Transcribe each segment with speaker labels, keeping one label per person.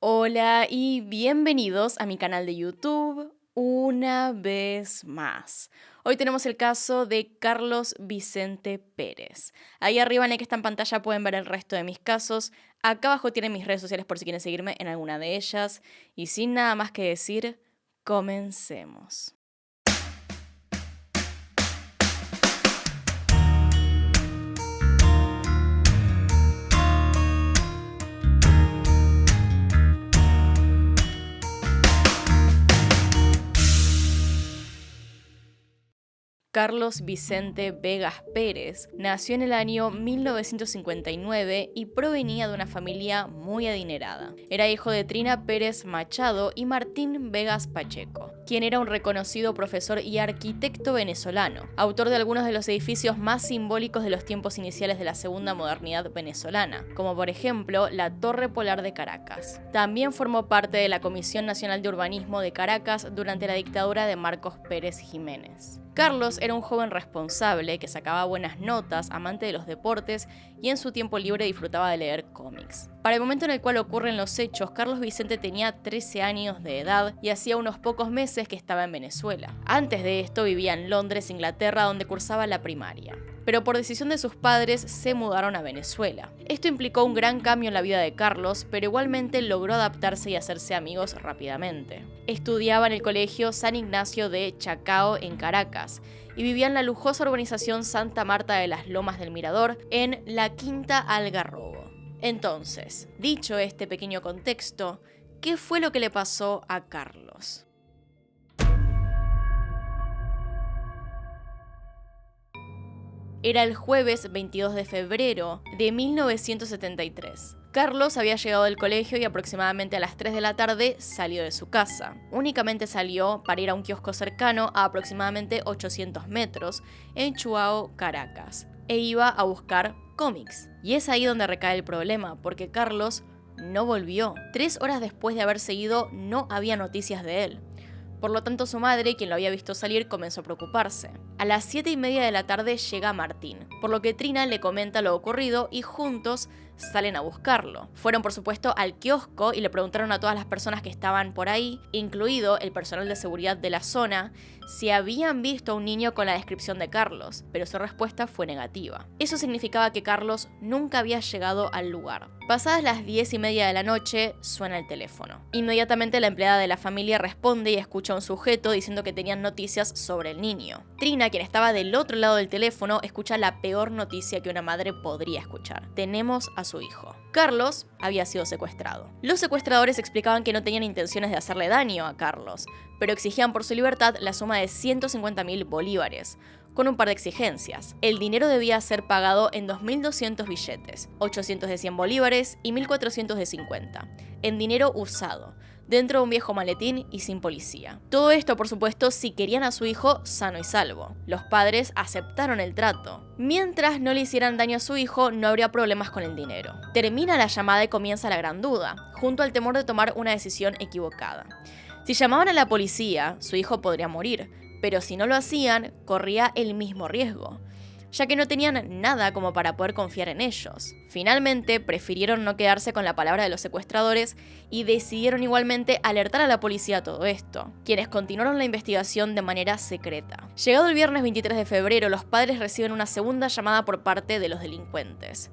Speaker 1: Hola y bienvenidos a mi canal de YouTube una vez más. Hoy tenemos el caso de Carlos Vicente Pérez. Ahí arriba en el que está en pantalla pueden ver el resto de mis casos. Acá abajo tienen mis redes sociales por si quieren seguirme en alguna de ellas. Y sin nada más que decir, comencemos. Carlos Vicente Vegas Pérez nació en el año 1959 y provenía de una familia muy adinerada. Era hijo de Trina Pérez Machado y Martín Vegas Pacheco, quien era un reconocido profesor y arquitecto venezolano, autor de algunos de los edificios más simbólicos de los tiempos iniciales de la segunda modernidad venezolana, como por ejemplo la Torre Polar de Caracas. También formó parte de la Comisión Nacional de Urbanismo de Caracas durante la dictadura de Marcos Pérez Jiménez. Carlos era un joven responsable que sacaba buenas notas, amante de los deportes y en su tiempo libre disfrutaba de leer cómics. Para el momento en el cual ocurren los hechos, Carlos Vicente tenía 13 años de edad y hacía unos pocos meses que estaba en Venezuela. Antes de esto vivía en Londres, Inglaterra, donde cursaba la primaria. Pero por decisión de sus padres se mudaron a Venezuela. Esto implicó un gran cambio en la vida de Carlos, pero igualmente logró adaptarse y hacerse amigos rápidamente. Estudiaba en el colegio San Ignacio de Chacao en Caracas y vivía en la lujosa urbanización Santa Marta de las Lomas del Mirador en la Quinta Algarrobo. Entonces, dicho este pequeño contexto, ¿qué fue lo que le pasó a Carlos? Era el jueves 22 de febrero de 1973. Carlos había llegado del colegio y aproximadamente a las 3 de la tarde salió de su casa. Únicamente salió para ir a un kiosco cercano a aproximadamente 800 metros en Chuao, Caracas, e iba a buscar cómics. Y es ahí donde recae el problema, porque Carlos no volvió. 3 horas después de haberse ido, no había noticias de él. Por lo tanto, su madre, quien lo había visto salir, comenzó a preocuparse. A las 7:30 de la tarde llega Martín, por lo que Trina le comenta lo ocurrido y juntos salen a buscarlo. Fueron por supuesto al kiosco y le preguntaron a todas las personas que estaban por ahí, incluido el personal de seguridad de la zona, si habían visto a un niño con la descripción de Carlos, pero su respuesta fue negativa. Eso significaba que Carlos nunca había llegado al lugar. Pasadas las 10:30 de la noche, suena el teléfono. Inmediatamente la empleada de la familia responde y escucha a un sujeto diciendo que tenían noticias sobre el niño. Trina, quien estaba del otro lado del teléfono, escucha la peor noticia que una madre podría escuchar. Tenemos a su hijo. Carlos había sido secuestrado. Los secuestradores explicaban que no tenían intenciones de hacerle daño a Carlos, pero exigían por su libertad la suma de 150.000 bolívares, con un par de exigencias. El dinero debía ser pagado en 2.200 billetes, 800 de 100 bolívares y 1.400 de 50, en dinero usado, dentro de un viejo maletín y sin policía. Todo esto, por supuesto, si querían a su hijo sano y salvo. Los padres aceptaron el trato. Mientras no le hicieran daño a su hijo, no habría problemas con el dinero. Termina la llamada y comienza la gran duda, junto al temor de tomar una decisión equivocada. Si llamaban a la policía, su hijo podría morir, pero si no lo hacían, corría el mismo riesgo, ya que no tenían nada como para poder confiar en ellos. Finalmente, prefirieron no quedarse con la palabra de los secuestradores y decidieron igualmente alertar a la policía a todo esto, quienes continuaron la investigación de manera secreta. Llegado el viernes 23 de febrero, los padres reciben una segunda llamada por parte de los delincuentes.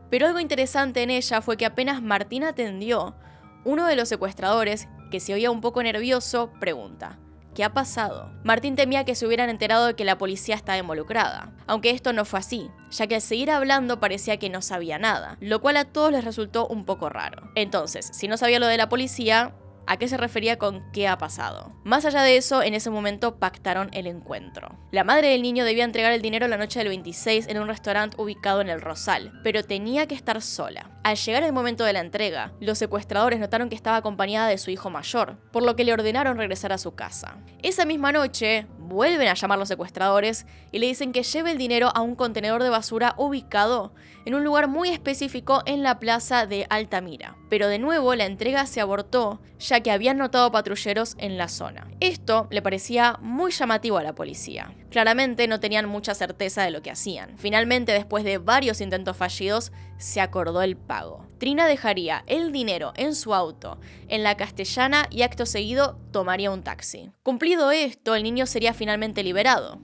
Speaker 1: Pero algo interesante en ella fue que apenas Martín atendió, uno de los secuestradores, que se oía un poco nervioso, pregunta: ¿qué ha pasado? Martín temía que se hubieran enterado de que la policía estaba involucrada, aunque esto no fue así, ya que al seguir hablando parecía que no sabía nada, lo cual a todos les resultó un poco raro. Entonces, si no sabía lo de la policía, ¿a qué se refería con qué ha pasado? Más allá de eso, en ese momento pactaron el encuentro. La madre del niño debía entregar el dinero la noche del 26 en un restaurante ubicado en el Rosal, pero tenía que estar sola. Al llegar el momento de la entrega, los secuestradores notaron que estaba acompañada de su hijo mayor, por lo que le ordenaron regresar a su casa. Esa misma noche, vuelven a llamar los secuestradores y le dicen que lleve el dinero a un contenedor de basura ubicado en un lugar muy específico en la plaza de Altamira. Pero de nuevo la entrega se abortó, ya que habían notado patrulleros en la zona. Esto le parecía muy llamativo a la policía. Claramente no tenían mucha certeza de lo que hacían. Finalmente, después de varios intentos fallidos, se acordó el pago. Trina dejaría el dinero en su auto, en la Castellana, y acto seguido tomaría un taxi. Cumplido esto, el niño sería finalmente liberado.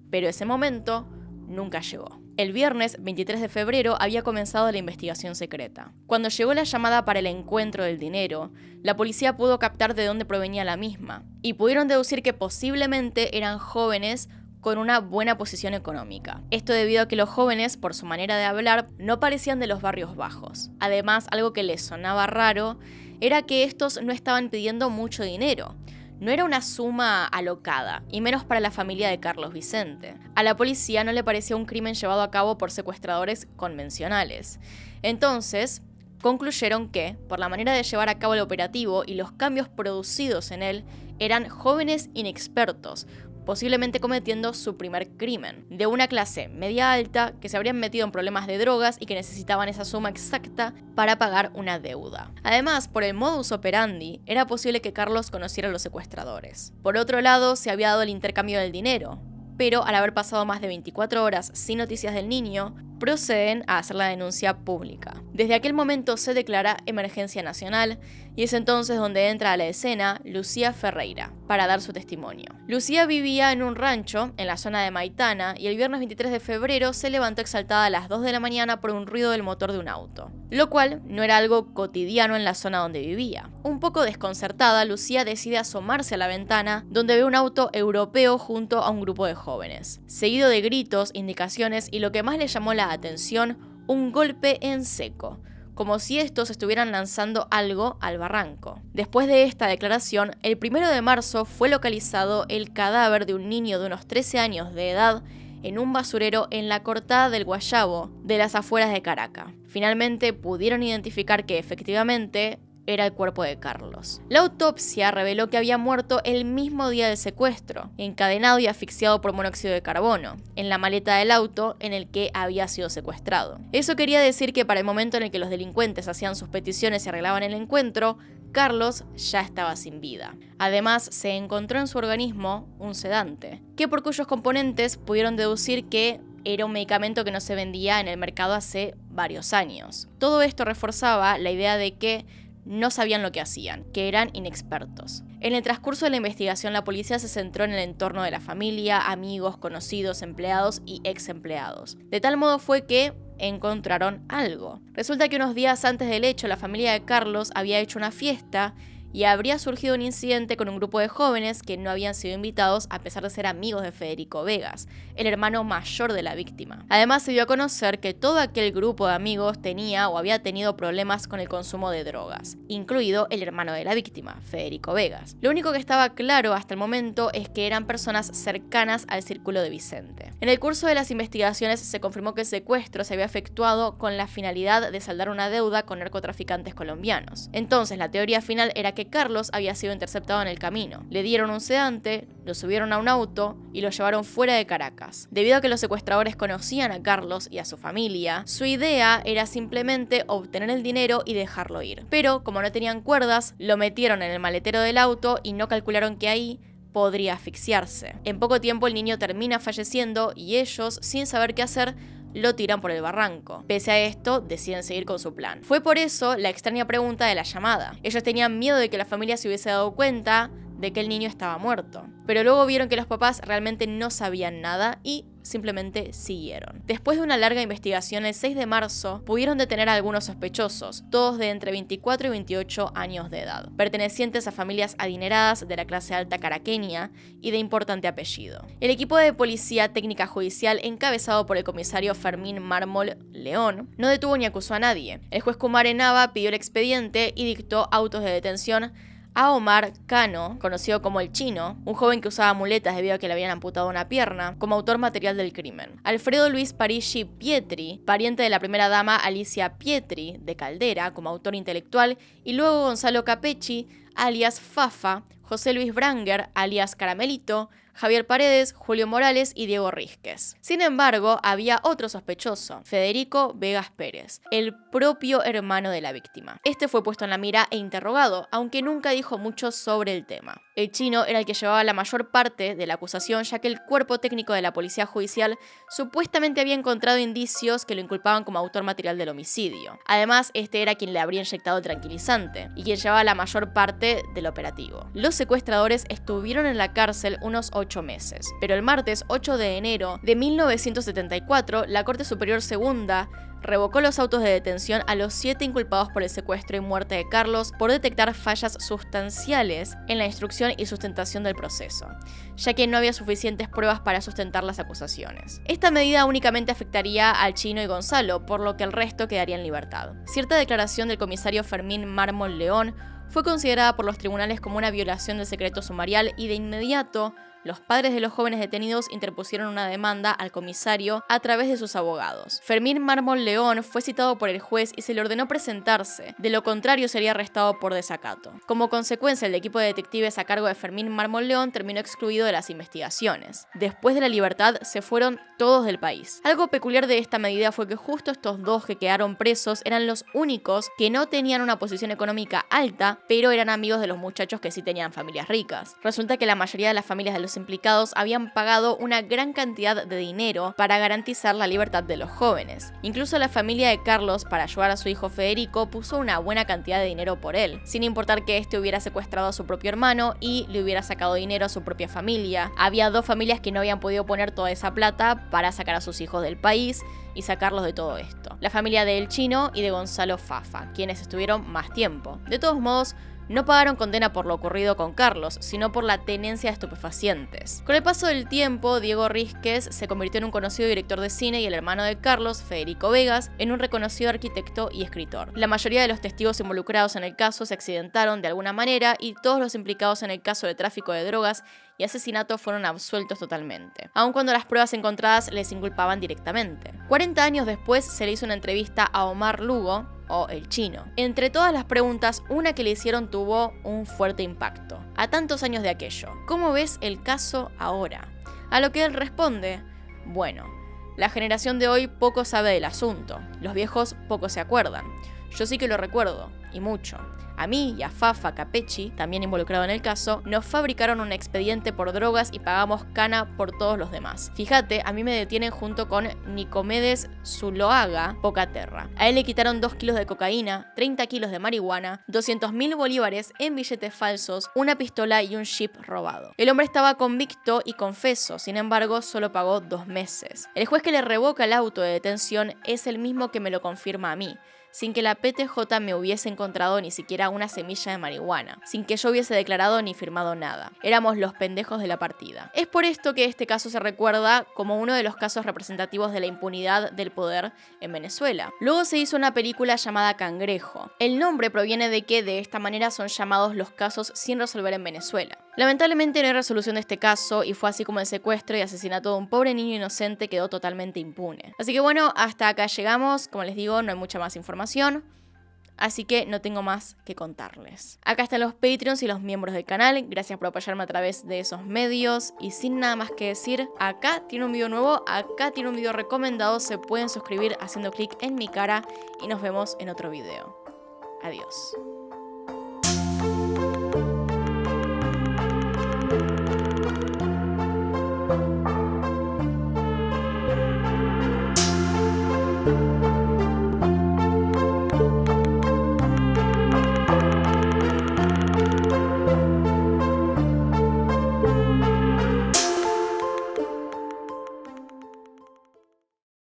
Speaker 1: Pero ese momento nunca llegó. El viernes 23 de febrero había comenzado la investigación secreta. Cuando llegó la llamada para el encuentro del dinero, la policía pudo captar de dónde provenía la misma, y pudieron deducir que posiblemente eran jóvenes con una buena posición económica. Esto debido a que los jóvenes, por su manera de hablar, no parecían de los barrios bajos. Además, algo que les sonaba raro era que estos no estaban pidiendo mucho dinero. No era una suma alocada, y menos para la familia de Carlos Vicente. A la policía no le parecía un crimen llevado a cabo por secuestradores convencionales. Entonces, concluyeron que, por la manera de llevar a cabo el operativo y los cambios producidos en él, eran jóvenes inexpertos, posiblemente cometiendo su primer crimen, de una clase media alta que se habrían metido en problemas de drogas y que necesitaban esa suma exacta para pagar una deuda. Además, por el modus operandi, era posible que Carlos conociera a los secuestradores. Por otro lado, se había dado el intercambio del dinero, pero al haber pasado más de 24 horas sin noticias del niño, proceden a hacer la denuncia pública. Desde aquel momento se declara emergencia nacional y es entonces donde entra a la escena Lucía Ferreira para dar su testimonio. Lucía vivía en un rancho en la zona de Maitana y el viernes 23 de febrero se levantó exaltada a las 2 de la mañana por un ruido del motor de un auto, lo cual no era algo cotidiano en la zona donde vivía. Un poco desconcertada, Lucía decide asomarse a la ventana donde ve un auto europeo junto a un grupo de jóvenes, seguido de gritos, indicaciones y lo que más le llamó la atención, un golpe en seco, como si estos estuvieran lanzando algo al barranco. Después de esta declaración, el 1 de marzo fue localizado el cadáver de un niño de unos 13 años de edad en un basurero en la Cortada del Guayabo, de las afueras de Caracas. Finalmente pudieron identificar que efectivamente era el cuerpo de Carlos. La autopsia reveló que había muerto el mismo día del secuestro, encadenado y asfixiado por monóxido de carbono, en la maleta del auto en el que había sido secuestrado. Eso quería decir que para el momento en el que los delincuentes hacían sus peticiones y arreglaban el encuentro, Carlos ya estaba sin vida. Además, se encontró en su organismo un sedante, que por cuyos componentes pudieron deducir que era un medicamento que no se vendía en el mercado hace varios años. Todo esto reforzaba la idea de que no sabían lo que hacían, que eran inexpertos. En el transcurso de la investigación, la policía se centró en el entorno de la familia, amigos, conocidos, empleados y ex empleados. De tal modo fue que encontraron algo. Resulta que unos días antes del hecho, la familia de Carlos había hecho una fiesta y habría surgido un incidente con un grupo de jóvenes que no habían sido invitados a pesar de ser amigos de Federico Vegas, el hermano mayor de la víctima. Además, se dio a conocer que todo aquel grupo de amigos tenía o había tenido problemas con el consumo de drogas, incluido el hermano de la víctima, Federico Vegas. Lo único que estaba claro hasta el momento es que eran personas cercanas al círculo de Vicente. En el curso de las investigaciones se confirmó que el secuestro se había efectuado con la finalidad de saldar una deuda con narcotraficantes colombianos. Entonces, la teoría final era que Carlos había sido interceptado en el camino. Le dieron un sedante, lo subieron a un auto y lo llevaron fuera de Caracas. Debido a que los secuestradores conocían a Carlos y a su familia, su idea era simplemente obtener el dinero y dejarlo ir. Pero, como no tenían cuerdas, lo metieron en el maletero del auto y no calcularon que ahí podría asfixiarse. En poco tiempo el niño termina falleciendo y ellos, sin saber qué hacer, lo tiran por el barranco. Pese a esto, deciden seguir con su plan. Fue por eso la extraña pregunta de la llamada. Ellos tenían miedo de que la familia se hubiese dado cuenta de que el niño estaba muerto. Pero luego vieron que los papás realmente no sabían nada y simplemente siguieron. Después de una larga investigación, el 6 de marzo pudieron detener a algunos sospechosos, todos de entre 24 y 28 años de edad, pertenecientes a familias adineradas de la clase alta caraqueña y de importante apellido. El equipo de policía técnica judicial, encabezado por el comisario Fermín Mármol León, no detuvo ni acusó a nadie. El juez Kumare Nava pidió el expediente y dictó autos de detención a Omar Cano, conocido como el Chino, un joven que usaba muletas debido a que le habían amputado una pierna, como autor material del crimen. Alfredo Luis Parigi Pietri, pariente de la primera dama Alicia Pietri, de Caldera, como autor intelectual, y luego Gonzalo Capecci, alias Fafa, José Luis Branger, alias Caramelito, Javier Paredes, Julio Morales y Diego Rísquez. Sin embargo, había otro sospechoso, Federico Vegas Pérez, el propio hermano de la víctima. Este fue puesto en la mira e interrogado, aunque nunca dijo mucho sobre el tema. El chino era el que llevaba la mayor parte de la acusación, ya que el cuerpo técnico de la policía judicial supuestamente había encontrado indicios que lo inculpaban como autor material del homicidio. Además, este era quien le habría inyectado el tranquilizante y quien llevaba la mayor parte del operativo. Los secuestradores estuvieron en la cárcel unos 8 meses, pero el martes 8 de enero de 1974, la Corte Superior Segunda revocó los autos de detención a los 7 inculpados por el secuestro y muerte de Carlos por detectar fallas sustanciales en la instrucción y sustentación del proceso, ya que no había suficientes pruebas para sustentar las acusaciones. Esta medida únicamente afectaría al chino y Gonzalo, por lo que el resto quedaría en libertad. Cierta declaración del comisario Fermín Mármol León fue considerada por los tribunales como una violación del secreto sumarial y de inmediato los padres de los jóvenes detenidos interpusieron una demanda al comisario a través de sus abogados. Fermín Mármol León fue citado por el juez y se le ordenó presentarse, de lo contrario sería arrestado por desacato. Como consecuencia, el equipo de detectives a cargo de Fermín Mármol León terminó excluido de las investigaciones. Después de la libertad, se fueron todos del país. Algo peculiar de esta medida fue que justo estos dos que quedaron presos eran los únicos que no tenían una posición económica alta, pero eran amigos de los muchachos que sí tenían familias ricas. Resulta que la mayoría de las familias de los implicados habían pagado una gran cantidad de dinero para garantizar la libertad de los jóvenes. Incluso la familia de Carlos, para ayudar a su hijo Federico, puso una buena cantidad de dinero por él, sin importar que este hubiera secuestrado a su propio hermano y le hubiera sacado dinero a su propia familia. Había 2 familias que no habían podido poner toda esa plata para sacar a sus hijos del país y sacarlos de todo esto. La familia de El Chino y de Gonzalo Fafa, quienes estuvieron más tiempo. De todos modos, no pagaron condena por lo ocurrido con Carlos, sino por la tenencia de estupefacientes. Con el paso del tiempo, Diego Rísquez se convirtió en un conocido director de cine y el hermano de Carlos, Federico Vegas, en un reconocido arquitecto y escritor. La mayoría de los testigos involucrados en el caso se accidentaron de alguna manera y todos los implicados en el caso de tráfico de drogas y asesinato fueron absueltos totalmente, aun cuando las pruebas encontradas les inculpaban directamente. 40 años después se le hizo una entrevista a Omar Lugo, o El Chino. Entre todas las preguntas, una que le hicieron tuvo un fuerte impacto. A tantos años de aquello, ¿cómo ves el caso ahora? A lo que él responde, bueno, la generación de hoy poco sabe del asunto, los viejos poco se acuerdan. Yo sí que lo recuerdo, y mucho. A mí y a Fafa Capecchi, también involucrado en el caso, nos fabricaron un expediente por drogas y pagamos cana por todos los demás. Fíjate, a mí me detienen junto con Nicomedes Zuloaga Pocaterra. A él le quitaron 2 kilos de cocaína, 30 kilos de marihuana, 200.000 bolívares en billetes falsos, una pistola y un jeep robado. El hombre estaba convicto y confeso, sin embargo, solo pagó 2 meses. El juez que le revoca el auto de detención es el mismo que me lo confirma a mí, sin que la PTJ me hubiese encontrado ni siquiera una semilla de marihuana, sin que yo hubiese declarado ni firmado nada. Éramos los pendejos de la partida. Es por esto que este caso se recuerda como uno de los casos representativos de la impunidad del poder en Venezuela. Luego se hizo una película llamada Cangrejo. El nombre proviene de que de esta manera son llamados los casos sin resolver en Venezuela. Lamentablemente no hay resolución de este caso y fue así como el secuestro y asesinato de un pobre niño inocente quedó totalmente impune. Así que bueno, hasta acá llegamos. Como les digo, no hay mucha más información, así que no tengo más que contarles. Acá están los Patreons y los miembros del canal. Gracias por apoyarme a través de esos medios. Y sin nada más que decir, acá tiene un video nuevo, acá tiene un video recomendado. Se pueden suscribir haciendo clic en mi cara y nos vemos en otro video. Adiós.